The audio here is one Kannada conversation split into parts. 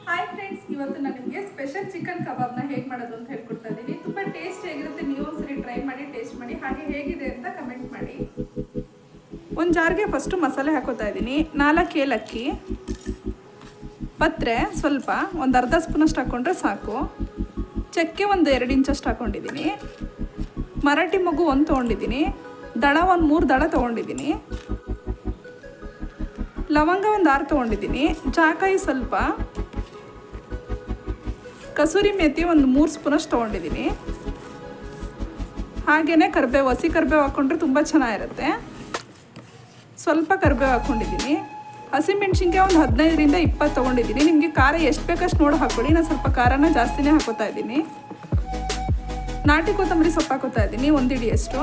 ಹಾಯ್ ಫ್ರೆಂಡ್ಸ್, ಇವತ್ತು ನಾನು ನಿಮಗೆ ಸ್ಪೆಷಲ್ ಚಿಕನ್ ಕಬಾಬ್ನ ಹೇಗೆ ಮಾಡೋದು ಅಂತ ಹೇಳ್ಕೊಡ್ತಾ ಇದ್ದೀನಿ. ತುಂಬ ಟೇಸ್ಟ್ ಹೇಗಿರುತ್ತೆ, ನೀವು ಒಂದ್ಸರಿ ಟ್ರೈ ಮಾಡಿ ಟೇಸ್ಟ್ ಮಾಡಿ, ಹಾಗೆ ಹೇಗಿದೆ ಅಂತ ಕಮೆಂಟ್ ಮಾಡಿ. ಒಂದು ಜಾರ್ಗೆ ಫಸ್ಟು ಮಸಾಲೆ ಹಾಕೋತಾ ಇದ್ದೀನಿ. 4 ಏಲಕ್ಕಿ, ಪತ್ರೆ ಸ್ವಲ್ಪ ಒಂದು ಅರ್ಧ ಸ್ಪೂನಷ್ಟು ಹಾಕ್ಕೊಂಡ್ರೆ ಸಾಕು. ಚಕ್ಕೆ ಒಂದು 2 ಇಂಚಷ್ಟು ಹಾಕ್ಕೊಂಡಿದ್ದೀನಿ. ಮರಾಠಿ ಮೊಗ್ಗು 1 ತೊಗೊಂಡಿದ್ದೀನಿ. ದಳ ಒಂದು 3 ದಳ ತೊಗೊಂಡಿದ್ದೀನಿ. ಲವಂಗ ಒಂದು 6 ತೊಗೊಂಡಿದ್ದೀನಿ. ಜಾಕಾಯಿ ಸ್ವಲ್ಪ, ಕಸೂರಿ ಮೇಥಿ ಒಂದು 3 ಸ್ಪೂನಷ್ಟು ತೊಗೊಂಡಿದ್ದೀನಿ. ಹಾಗೆಯೇ ಕರಿಬೇವು, ಹಸಿ ಕರಿಬೇವು ಹಾಕ್ಕೊಂಡ್ರೆ ತುಂಬ ಚೆನ್ನಾಗಿರುತ್ತೆ. ಸ್ವಲ್ಪ ಕರಿಬೇವು ಹಾಕ್ಕೊಂಡಿದ್ದೀನಿ. ಹಸಿಮೆಣ್ಸಿನ್ಕಾಯಿ ಒಂದು 15ರಿಂದ 20 ತೊಗೊಂಡಿದ್ದೀನಿ. ನಿಮಗೆ ಖಾರ ಎಷ್ಟು ಬೇಕಷ್ಟು ನೋಡಿ ಹಾಕ್ಕೊಳ್ಳಿ. ನಾನು ಸ್ವಲ್ಪ ಖಾರನ ಜಾಸ್ತಿನೇ ಹಾಕೋತಾ ಇದ್ದೀನಿ. ನಾಟಿ ಕೊತ್ತಂಬರಿ ಸೊಪ್ಪು ಹಾಕೋತಾ ಇದ್ದೀನಿ, 1 ಹಿಡಿಯಷ್ಟು.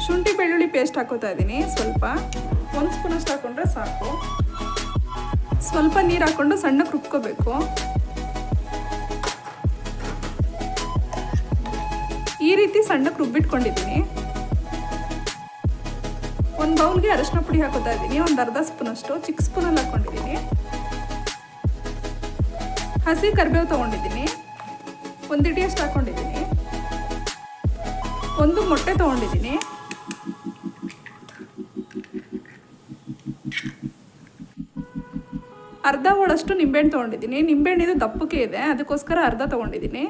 ಶುಂಠಿ ಬೆಳ್ಳುಳ್ಳಿ ಪೇಸ್ಟ್ ಹಾಕೋತಾ ಇದ್ದೀನಿ ಸ್ವಲ್ಪ, 1 ಸ್ಪೂನಷ್ಟು ಹಾಕ್ಕೊಂಡ್ರೆ ಸಾಕು. ಸ್ವಲ್ಪ ನೀರು ಹಾಕ್ಕೊಂಡು ಸಣ್ಣಕ್ಕೆ ರುಬ್ಕೋಬೇಕು. ಈ ರೀತಿ ಸಣ್ಣಕ್ಕೆ ರುಬ್ಬಿಟ್ಕೊಂಡಿದ್ದೀನಿ. ಒಂದು ಬೌಲ್ಗೆ ಅರಶಿನ ಪುಡಿ ಹಾಕೋತಾ ಇದ್ದೀನಿ, ಒಂದು ಅರ್ಧ ಸ್ಪೂನಷ್ಟು, ಚಿಕ್ಕ ಸ್ಪೂನಲ್ಲಿ ಹಾಕ್ಕೊಂಡಿದ್ದೀನಿ. ಹಸಿ ಕರಿಬೇವು ತೊಗೊಂಡಿದ್ದೀನಿ, 1 ಹಿಡಿಯಷ್ಟು ಹಾಕ್ಕೊಂಡಿದ್ದೀನಿ. 1 ಮೊಟ್ಟೆ ತೊಗೊಂಡಿದ್ದೀನಿ. ಅರ್ಧ ಹೋಳಷ್ಟು ನಿಂಬೆಹಣ್ಣು ತೊಗೊಂಡಿದ್ದೀನಿ. ನಿಂಬೆಹಣ್ಣು ಇದು ದಪ್ಪಕ್ಕೆ ಇದೆ, ಅದಕ್ಕೋಸ್ಕರ ಅರ್ಧ ತೊಗೊಂಡಿದ್ದೀನಿ.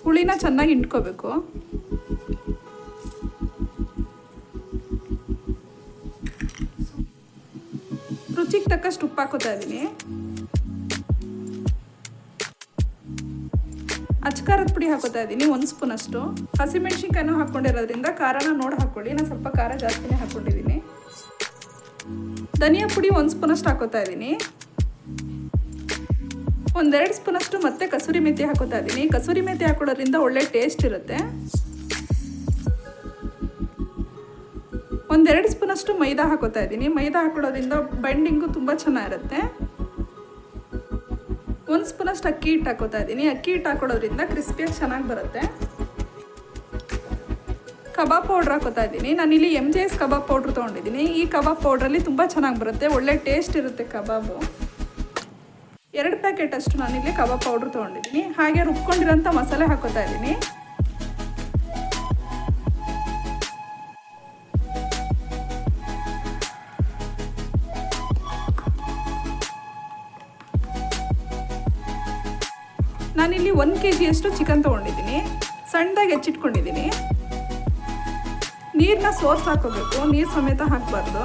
ಹುಳಿನ ಚೆನ್ನಾಗಿ ಹಿಂಡ್ಕೋಬೇಕು. ರುಚಿಗೆ ತಕ್ಕಷ್ಟು ಉಪ್ಪು ಹಾಕೋತಾ ಇದ್ದೀನಿ. ಅಚ್ಕಾರದ ಪುಡಿ ಹಾಕೋತಾ ಇದ್ದೀನಿ, 1 ಸ್ಪೂನಷ್ಟು. ಹಸಿಮೆಣ್ಸಿನ್ಕಾಯಿನೂ ಹಾಕ್ಕೊಂಡಿರೋದ್ರಿಂದ ಖಾರನ ನೋಡಿ ಹಾಕ್ಕೊಳ್ಳಿ. ನಾನು ಸ್ವಲ್ಪ ಖಾರ ಜಾಸ್ತಿನೇ ಹಾಕ್ಕೊಂಡಿದ್ದೀನಿ. ಧನಿಯಾ ಪುಡಿ 1 ಸ್ಪೂನಷ್ಟು ಹಾಕೋತಾ ಇದ್ದೀನಿ. 1-2 ಸ್ಪೂನಷ್ಟು ಮತ್ತೆ ಕಸೂರಿ ಮೆಥಿ ಹಾಕೋತಾ ಇದ್ದೀನಿ. ಕಸೂರಿ ಮೆಥಿ ಹಾಕೊಳ್ಳೋದ್ರಿಂದ ಒಳ್ಳೆ ಟೇಸ್ಟ್ ಇರುತ್ತೆ. 1-2 ಸ್ಪೂನಷ್ಟು ಮೈದಾ ಹಾಕೋತಾ ಇದ್ದೀನಿ. ಮೈದಾ ಹಾಕೊಳ್ಳೋದ್ರಿಂದ ಬೈಂಡಿಂಗು ತುಂಬ ಚೆನ್ನಾಗಿರುತ್ತೆ. 1 ಸ್ಪೂನಷ್ಟು ಅಕ್ಕಿ ಹಿಟ್ಟು ಹಾಕೋತಾ ಇದ್ದೀನಿ. ಅಕ್ಕಿ ಹಿಟ್ಟು ಹಾಕೊಳ್ಳೋದ್ರಿಂದ ಕ್ರಿಸ್ಪಿಯಾಗಿ ಚೆನ್ನಾಗಿ ಬರುತ್ತೆ. ಕಬಾಬ್ ಪೌಡ್ರ್ ಹಾಕೋತಾ ಇದ್ದೀನಿ. ನಾನಿಲ್ಲಿ MJS ಕಬಾಬ್ ಪೌಡ್ರ್ ತೊಗೊಂಡಿದ್ದೀನಿ. ಈ ಕಬಾಬ್ ಪೌಡ್ರಲ್ಲಿ ತುಂಬ ಚೆನ್ನಾಗಿ ಬರುತ್ತೆ, ಒಳ್ಳೆ ಟೇಸ್ಟ್ ಇರುತ್ತೆ ಕಬಾಬು. 2 ಪ್ಯಾಕೆಟ್ ಅಷ್ಟು ನಾನಿಲ್ಲಿ ಕಬಾಬ್ ಪೌಡ್ರ್ ತೊಗೊಂಡಿದ್ದೀನಿ. ಹಾಗೆ ರುಬ್ಕೊಂಡಿರೋಂಥ ಮಸಾಲೆ ಹಾಕೋತಾ ಇದ್ದೀನಿ. ನಾನಿಲ್ಲಿ 1 kgಯಷ್ಟು ಚಿಕನ್ ತೊಗೊಂಡಿದ್ದೀನಿ. ಸಣ್ಣದಾಗಿ ಹೆಚ್ಚಿಟ್ಕೊಂಡಿದ್ದೀನಿ. ನೀರನ್ನ ಸೋರ್ಸ್ ಹಾಕೋಬೇಕು, ನೀರು ಸಮೇತ ಹಾಕಬಾರ್ದು.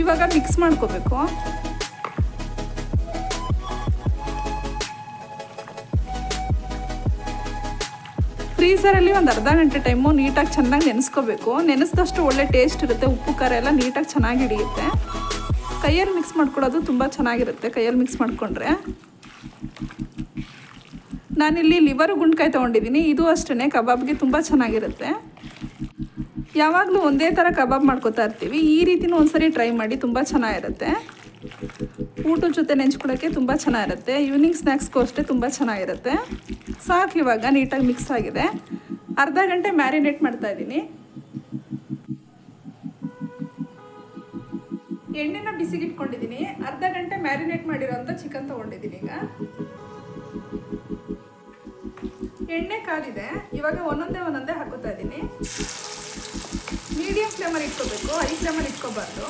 ಇವಾಗ ಮಿಕ್ಸ್ ಮಾಡ್ಕೋಬೇಕು. ಫ್ರೀಸರಲ್ಲಿ ಒಂದು ಅರ್ಧ ಗಂಟೆ ಟೈಮು ನೀಟಾಗಿ ಚೆನ್ನಾಗಿ ನೆನೆಸ್ಕೋಬೇಕು. ನೆನೆಸಿದಷ್ಟು ಒಳ್ಳೆ ಟೇಸ್ಟ್ ಇರುತ್ತೆ. ಉಪ್ಪು ಖಾರ ಎಲ್ಲ ನೀಟಾಗಿ ಚೆನ್ನಾಗಿ ಹಿಡಿಯುತ್ತೆ. ಕೈಯಲ್ಲಿ ಮಿಕ್ಸ್ ಮಾಡ್ಕೊಳ್ಳೋದು ತುಂಬ ಚೆನ್ನಾಗಿರುತ್ತೆ, ಕೈಯಲ್ಲಿ ಮಿಕ್ಸ್ ಮಾಡಿಕೊಂಡ್ರೆ. ನಾನಿಲ್ಲಿ ಲಿವರು ಗುಂಡ್ಕಾಯಿ ತೊಗೊಂಡಿದ್ದೀನಿ. ಇದು ಅಷ್ಟೇ ಕಬಾಬ್ಗೆ ತುಂಬ ಚೆನ್ನಾಗಿರುತ್ತೆ. ಯಾವಾಗಲೂ ಒಂದೇ ಥರ ಕಬಾಬ್ ಮಾಡ್ಕೋತಾ ಇರ್ತೀವಿ, ಈ ರೀತಿನೂ ಒಂದ್ಸರಿ ಟ್ರೈ ಮಾಡಿ, ತುಂಬ ಚೆನ್ನಾಗಿರುತ್ತೆ. ಊಟದ ಜೊತೆ ನೆಂಚ್ಕೊಳ್ಳೋಕ್ಕೆ ತುಂಬ ಚೆನ್ನಾಗಿರುತ್ತೆ. ಈವ್ನಿಂಗ್ ಸ್ನ್ಯಾಕ್ಸ್ಗೂ ಅಷ್ಟೇ ತುಂಬ ಚೆನ್ನಾಗಿರುತ್ತೆ. ಸಾಕು, ಇವಾಗ ನೀಟಾಗಿ ಮಿಕ್ಸ್ ಆಗಿದೆ. ಅರ್ಧ ಗಂಟೆ ಮ್ಯಾರಿನೇಟ್ ಮಾಡ್ತಾಯಿದ್ದೀನಿ. ಎಣ್ಣೆನ ಬಿಸಿಗಿಟ್ಕೊಂಡಿದ್ದೀನಿ. ಅರ್ಧ ಗಂಟೆ ಮ್ಯಾರಿನೇಟ್ ಮಾಡಿರೋಂಥ ಚಿಕನ್ ತೊಗೊಂಡಿದ್ದೀನಿ. ಈಗ ಎಣ್ಣೆ ಕಾದಿದೆ. ಇವಾಗ ಒಂದೊಂದೇ ಹಾಕೋತಾ ಇದ್ದೀನಿ. ಮೀಡಿಯಂ ಫ್ಲೇಮಲ್ಲಿ ಇಟ್ಕೋಬೇಕು, ಹೈ ಫ್ಲೇಮಲ್ಲಿ ಇಟ್ಕೋಬಾರ್ದು.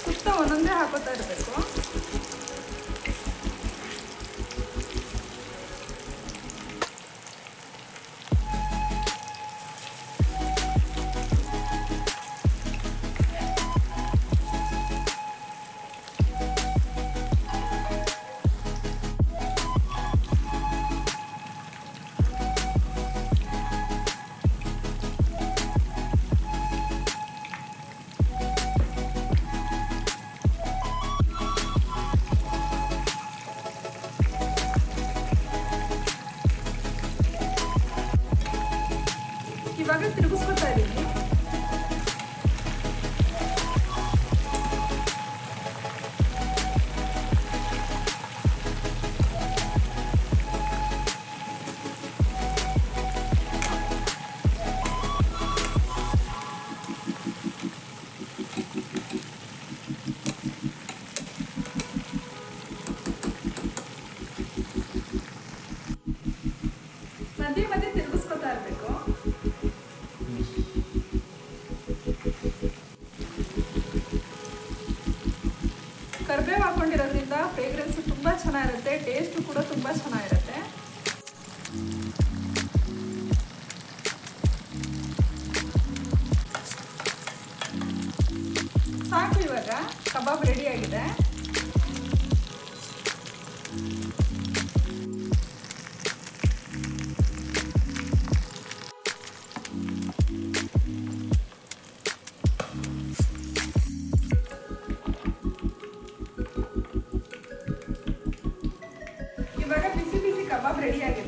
ಸುತ್ತ ಒಂದೊಂದೇ ಹಾಕೋತಾ ಇರಬೇಕು. ಇವಾಗ ತಿರುಗಿಸ್ಕೊತಾ ಇದ್ದೀನಿ. ಮಧ್ಯೆ ಮಧ್ಯೆ ತಿರುಗಿಸ್ಕೊತಾ ಇರಬೇಕು. ಕರಿಬೇವು ಹಾಕೊಂಡಿರೋದ್ರಿಂದ ಫ್ರೇಗ್ರೆನ್ಸ್ ತುಂಬ ಚೆನ್ನಾಗಿರುತ್ತೆ, ಟೇಸ್ಟು ಕೂಡ ತುಂಬ ಚೆನ್ನಾಗಿರುತ್ತೆ. ಸಾಕು, ಇವಾಗ ಕಬಾಬ್ ರೆಡಿ ಆಗಿದೆ. ಇವಾಗ ಬಿಸಿ ಬಿಸಿ ಕಬಾಬ್ ರೆಡಿ ಆಗಿದೆ.